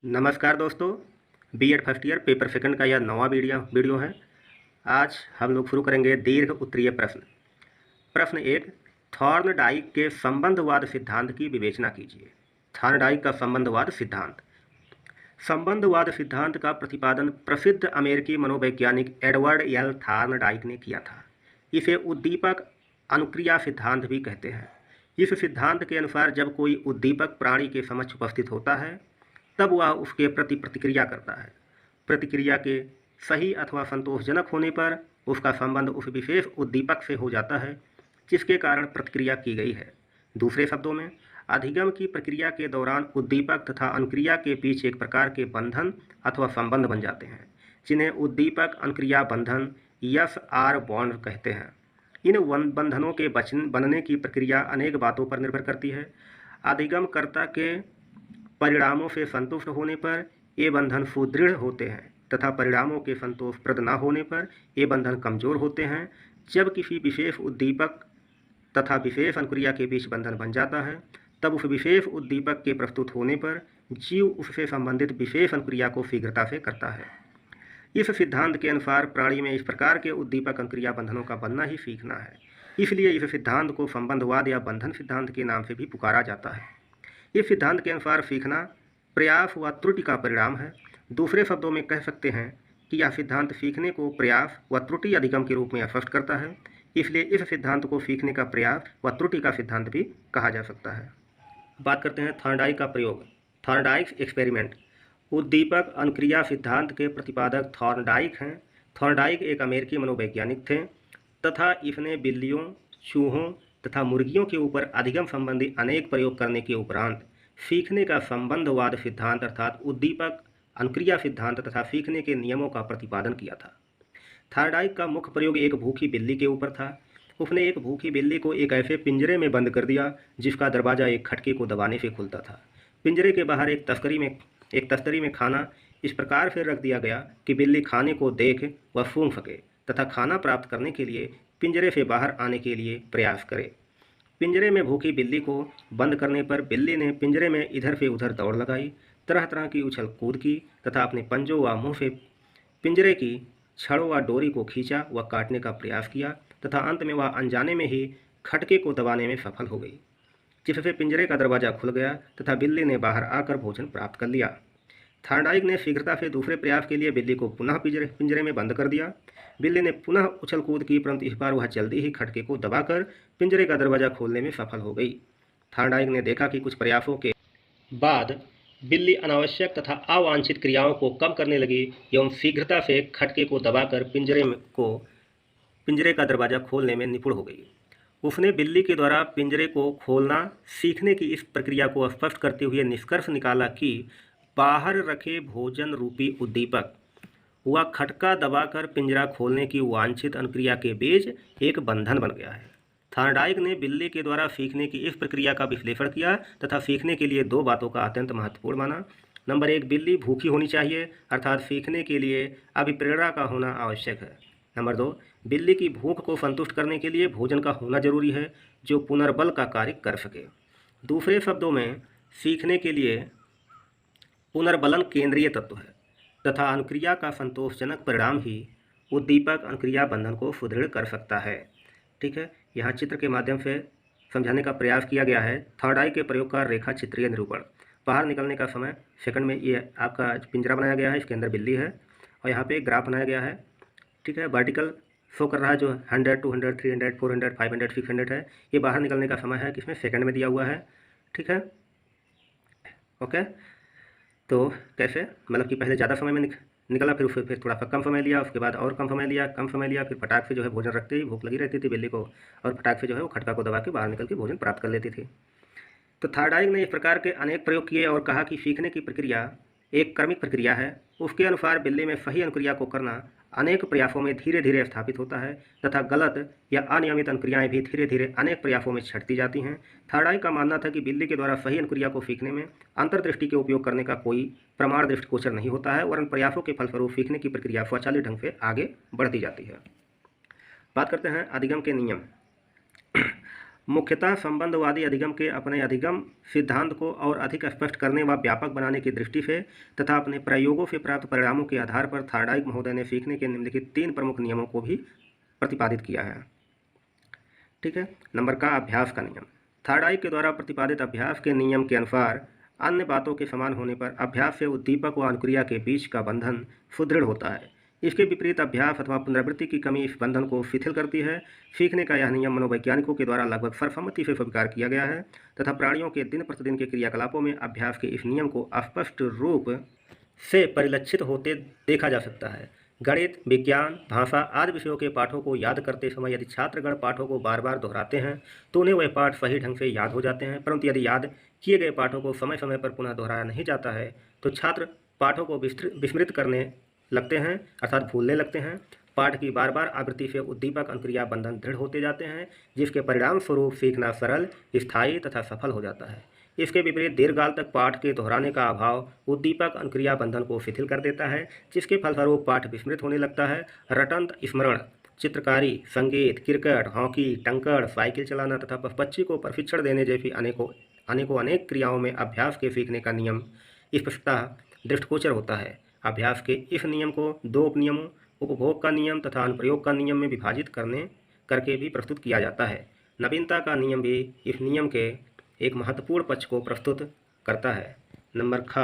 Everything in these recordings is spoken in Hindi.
नमस्कार दोस्तों। BEd first year paper second का यह नवा वीडियो है। आज हम लोग शुरू करेंगे दीर्घ उत्तरीय प्रश्न। प्रश्न एक, थॉर्नडाइक के संबंधवाद सिद्धांत की विवेचना कीजिए। थॉर्नडाइक का संबंधवाद सिद्धांत। संबंधवाद सिद्धांत का प्रतिपादन प्रसिद्ध अमेरिकी मनोवैज्ञानिक एडवर्ड एल थॉर्नडाइक ने किया था। इसे उद्दीपक अनुक्रिया सिद्धांत भी कहते हैं। इस सिद्धांत के अनुसार जब कोई उद्दीपक प्राणी के समक्ष उपस्थित होता है तब वह उसके प्रति प्रतिक्रिया करता है। प्रतिक्रिया के सही अथवा संतोषजनक होने पर उसका संबंध उस विशेष उद्दीपक से हो जाता है जिसके कारण प्रतिक्रिया की गई है। दूसरे शब्दों में, अधिगम की प्रक्रिया के दौरान उद्दीपक तथा अनुक्रिया के बीच एक प्रकार के बंधन अथवा संबंध बन जाते हैं, जिन्हें उद्दीपक अनुक्रिया बंधन यस आर बॉन्ड कहते हैं। इन बंधनों के बनने की प्रक्रिया अनेक बातों पर निर्भर करती है। अधिगमकर्ता के परिणामों से संतुष्ट होने पर ये बंधन सुदृढ़ होते हैं तथा परिणामों के संतोषप्रद न होने पर ये बंधन कमजोर होते हैं। जब किसी विशेष उद्दीपक तथा विशेष अनुक्रिया के बीच बंधन बन जाता है तब उस विशेष उद्दीपक के प्रस्तुत होने पर जीव उससे संबंधित विशेष अनुक्रिया को शीघ्रता से करता है। इस सिद्धांत के अनुसार प्राणी में इस प्रकार के उद्दीपक अनुक्रिया बंधनों का बनना ही सीखना है। इसलिए इस सिद्धांत को संबंधवाद या बंधन सिद्धांत के नाम से भी पुकारा जाता है। इस सिद्धांत के अनुसार सीखना प्रयास व त्रुटि का परिणाम है। दूसरे शब्दों में कह सकते हैं कि यह सिद्धांत सीखने को प्रयास व त्रुटि अधिगम के रूप में स्पष्ट करता है। इसलिए इस सिद्धांत को सीखने का प्रयास व त्रुटि का सिद्धांत भी कहा जा सकता है। बात करते हैं थॉर्नडाइक का प्रयोग। थॉर्नडाइक्स एक्सपेरिमेंट। उद्दीपक अनुक्रिया सिद्धांत के प्रतिपादक थॉर्नडाइक हैं। थॉर्नडाइक एक अमेरिकी मनोवैज्ञानिक थे तथा इसने बिल्लियों, चूहों तथा मुर्गियों के ऊपर अधिगम संबंधी अनेक प्रयोग करने के उपरांत सीखने का संबंधवाद सिद्धांत अर्थात उद्दीपक अनुक्रिया सिद्धांत तथा सीखने के नियमों का प्रतिपादन किया था। थॉर्नडाइक का मुख्य प्रयोग एक भूखी बिल्ली के ऊपर था। उसने एक भूखी बिल्ली को एक ऐसे पिंजरे में बंद कर दिया जिसका दरवाज़ा एक खटके को दबाने से खुलता था। पिंजरे के बाहर एक तस्तरी में खाना इस प्रकार से रख दिया गया कि बिल्ली खाने को देख व सूंघ सके तथा खाना प्राप्त करने के लिए पिंजरे से बाहर आने के लिए प्रयास करे। पिंजरे में भूखी बिल्ली को बंद करने पर बिल्ली ने पिंजरे में इधर से उधर दौड़ लगाई, तरह तरह की उछल कूद की तथा अपने पंजों व मुंह से पिंजरे की छड़ों व डोरी को खींचा व काटने का प्रयास किया तथा अंत में वह अनजाने में ही खटके को दबाने में सफल हो गई, जिससे पिंजरे का दरवाज़ा खुल गया तथा बिल्ली ने बाहर आकर भोजन प्राप्त कर लिया। थॉर्नडाइक ने शीघ्रता से दूसरे प्रयास के लिए बिल्ली को पुनः पिंजरे में बंद कर दिया। बिल्ली ने पुनः उछल कूद की, परंतु इस बार वह जल्दी ही खटके को दबाकर पिंजरे का दरवाज़ा खोलने में सफल हो गई। थॉर्नडाइक ने देखा कि कुछ प्रयासों के बाद बिल्ली अनावश्यक तथा अवांछित क्रियाओं को कम करने लगी एवं शीघ्रता से खटके को दबाकर पिंजरे का दरवाज़ा खोलने में निपुण हो गई। उसने बिल्ली के द्वारा पिंजरे को खोलना सीखने की इस प्रक्रिया को स्पष्ट करते हुए निष्कर्ष निकाला कि बाहर रखे भोजन रूपी उद्दीपक व खटका दबाकर पिंजरा खोलने की वांछित अनुक्रिया के बीच एक बंधन बन गया है। थॉर्नडाइक ने बिल्ली के द्वारा सीखने की इस प्रक्रिया का विश्लेषण किया तथा सीखने के लिए दो बातों का अत्यंत महत्वपूर्ण माना। नंबर एक, बिल्ली भूखी होनी चाहिए अर्थात सीखने के लिए अभिप्रेरणा का होना आवश्यक है। नंबर दो, बिल्ली की भूख को संतुष्ट करने के लिए भोजन का होना जरूरी है जो पुनर्बल का कार्य कर सके। दूसरे शब्दों में, सीखने के लिए पुनर्बलन केंद्रीय तत्व है तथा अनुक्रिया का संतोषजनक परिणाम ही उद्दीपक अनुक्रिया बंधन को सुदृढ़ कर सकता है। ठीक है, यहाँ चित्र के माध्यम से समझाने का प्रयास किया गया है। थॉर्नडाइक के प्रयोग का रेखा चित्रीय निरूपण। बाहर निकलने का समय सेकंड में ये आपका पिंजरा बनाया गया है, इसके अंदर बिल्ली है और यहाँ पे एक ग्राफ बनाया गया है। ठीक है, वर्टिकल शो कर रहा है जो 100, 200, 300, 400, 500, 600 है। ये बाहर निकलने का समय है किसमें, सेकंड में दिया हुआ है। ठीक है, ओके। तो कैसे, मतलब कि पहले ज़्यादा समय में निकला, फिर थोड़ा सा कम समय लिया, उसके बाद और कम समय लिया, फिर फटाक से जो है भोजन रखते ही भूख लगी रहती थी बिल्ली को और फटाक से जो है वो खटका को दबा के बाहर निकल के भोजन प्राप्त कर लेती थी। तो थॉर्नडाइक ने इस प्रकार के अनेक प्रयोग किए और कहा कि सीखने की प्रक्रिया एक क्रमिक प्रक्रिया है। उसके अनुसार बिल्ली में सही अनुक्रिया को करना अनेक प्रयासों में धीरे धीरे स्थापित होता है तथा गलत या अनियमित अनुक्रियाएं भी धीरे धीरे अनेक प्रयासों में छटती जाती हैं। थॉर्नडाइक का मानना था कि बिल्ली के द्वारा सही अनुक्रिया को सीखने में अंतर्दृष्टि के उपयोग करने का कोई प्रमाण दृष्टिगोचर नहीं होता है, वरन प्रयासों के फलस्वरूप सीखने की प्रक्रिया स्वचालित ढंग से आगे बढ़ती जाती है। बात करते हैं अधिगम के नियम। मुख्यतः संबंधवादी अधिगम के अपने अधिगम सिद्धांत को और अधिक स्पष्ट करने व व्यापक बनाने की दृष्टि से तथा अपने प्रयोगों से प्राप्त परिणामों के आधार पर थार्डाइक महोदय ने सीखने के निम्नलिखित 3 प्रमुख नियमों को भी प्रतिपादित किया है। ठीक है। नंबर का अभ्यास का नियम। थार्डाइक के द्वारा प्रतिपादित अभ्यास के नियम के अनुसार अन्य बातों के समान होने पर अभ्यास से उद्दीपक व अनुक्रिया के बीच का बंधन सुदृढ़ होता है। इसके विपरीत अभ्यास अथवा पुनरावृत्ति की कमी इस बंधन को शिथिल करती है। सीखने का यह नियम मनोवैज्ञानिकों के द्वारा लगभग सर्वसम्मति से स्वीकार किया गया है तथा प्राणियों के दिन प्रतिदिन के क्रियाकलापों में अभ्यास के इस नियम को स्पष्ट रूप से परिलक्षित होते देखा जा सकता है। गणित, विज्ञान, भाषा आदि विषयों के पाठों को याद करते समय यदि छात्रगण पाठों को बार बार दोहराते हैं तो उन्हें वह पाठ सही ढंग से याद हो जाते हैं, परंतु यदि याद किए गए पाठों को समय समय पर पुनः दोहराया नहीं जाता है तो छात्र पाठों को विस्मृत करने लगते हैं अर्थात भूलने लगते हैं। पाठ की बार बार आवृत्ति से उद्दीपक अनुक्रिया बंधन दृढ़ होते जाते हैं, जिसके परिणाम स्वरूप सीखना सरल, स्थायी तथा सफल हो जाता है। इसके विपरीत दीर्घकाल तक पाठ के दोहराने का अभाव उद्दीपक अनुक्रिया बंधन को शिथिल कर देता है, जिसके फलस्वरूप पाठ विस्मृत होने लगता है। रटंत स्मरण, चित्रकारी, संगीत, क्रिकेट, हॉकी, टंकड़, साइकिल चलाना तथा पशुपक्षी को प्रशिक्षण देने जैसी अनेक क्रियाओं में अभ्यास के सीखने का नियम स्पष्टतः दृष्टिगोचर होता है। अभ्यास के इस नियम को 2 उपनियमों, उपभोग का नियम तथा अनुप्रयोग का नियम में विभाजित करके भी प्रस्तुत किया जाता है। नवीनता का नियम भी इस नियम के एक महत्वपूर्ण पक्ष को प्रस्तुत करता है। नंबर ख,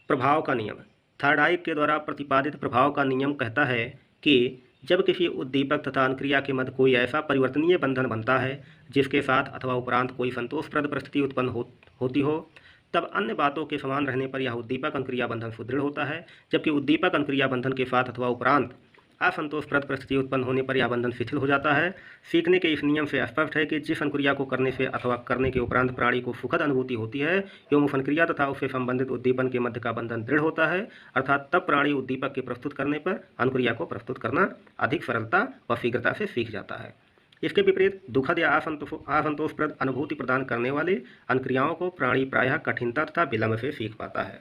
प्रभाव का नियम। थार्डाइक के द्वारा प्रतिपादित प्रभाव का नियम कहता है कि जब किसी उद्दीपक तथा अनुक्रिया के मध्य कोई ऐसा परिवर्तनीय बंधन बनता है जिसके साथ अथवा उपरांत कोई संतोषप्रद परिस्थिति उत्पन्न होती हो, तब अन्य बातों के समान रहने पर यह उद्दीपक अनुक्रिया बंधन सुदृढ़ होता है, जबकि उद्दीपक अनुक्रिया बंधन के साथ अथवा उपरांत असंतोषप्रद परिस्थिति उत्पन्न होने पर यह बंधन शिथिल हो जाता है। सीखने के इस नियम से स्पष्ट है कि जिस अनुक्रिया को करने से अथवा करने के उपरांत प्राणी को सुखद अनुभूति होती है एवं उस अनुक्रिया तथा उससे संबंधित उद्दीपन के मध्य का बंधन दृढ़ होता है, अर्थात तब प्राणी उद्दीपक के प्रस्तुत करने पर अनुक्रिया को प्रस्तुत करना अधिक सरलता व शीघ्रता से सीख जाता है। इसके विपरीत दुखद या असंतोषप्रद अनुभूति प्रदान करने वाले अनुक्रियाओं को प्राणी प्रायः कठिनता तथा विलंब से सीख पाता है।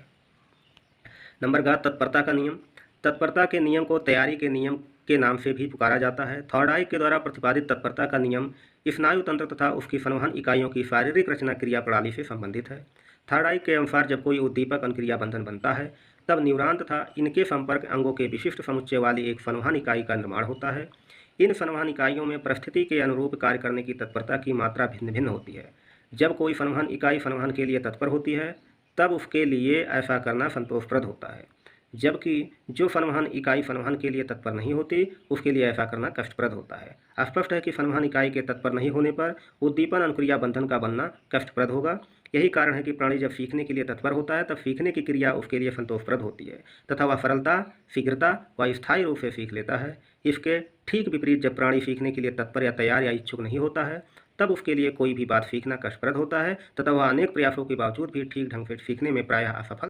नंबर ग, तत्परता का नियम। तत्परता के नियम को तैयारी के नियम के नाम से भी पुकारा जाता है। थार्डाइक के द्वारा प्रतिपादित तत्परता का नियम स्नायु तंत्र तथा उसकी संवहन इकाइयों की शारीरिक रचना क्रिया प्रणाली से संबंधित है। थार्डाइक के अनुसार जब कोई उद्दीपक अनुक्रिया बंधन बनता है तब न्यूरॉन तथा इनके संपर्क अंगों के विशिष्ट समुच्चय वाली एक संवहन इकाई का निर्माण होता है। इन संवहन इकाइयों में परिस्थिति के अनुरूप कार्य करने की तत्परता की मात्रा भिन्न भिन्न होती है। जब कोई संवहन इकाई संवहन के लिए तत्पर होती है तब उसके लिए ऐसा करना संतोषप्रद होता है, जबकि जो संवहन इकाई संवहन के लिए तत्पर नहीं होती उसके लिए ऐसा करना कष्टप्रद होता है। स्पष्ट है कि संवहन इकाई के तत्पर नहीं होने पर उद्दीपन अनुक्रिया बंधन का बनना कष्टप्रद होगा। यही कारण है कि प्राणी जब सीखने के लिए तत्पर होता है तब सीखने की क्रिया उसके लिए संतोषप्रद होती है तथा वह सरलता, शीघ्रता व स्थायी रूप से सीख लेता है। इसके ठीक विपरीत जब प्राणी सीखने के लिए तत्पर या तैयार या इच्छुक नहीं होता है तब उसके लिए कोई भी बात सीखना कष्टप्रद होता है तथा वह अनेक प्रयासों के बावजूद भी ठीक ढंग से सीखने में प्रायः असफल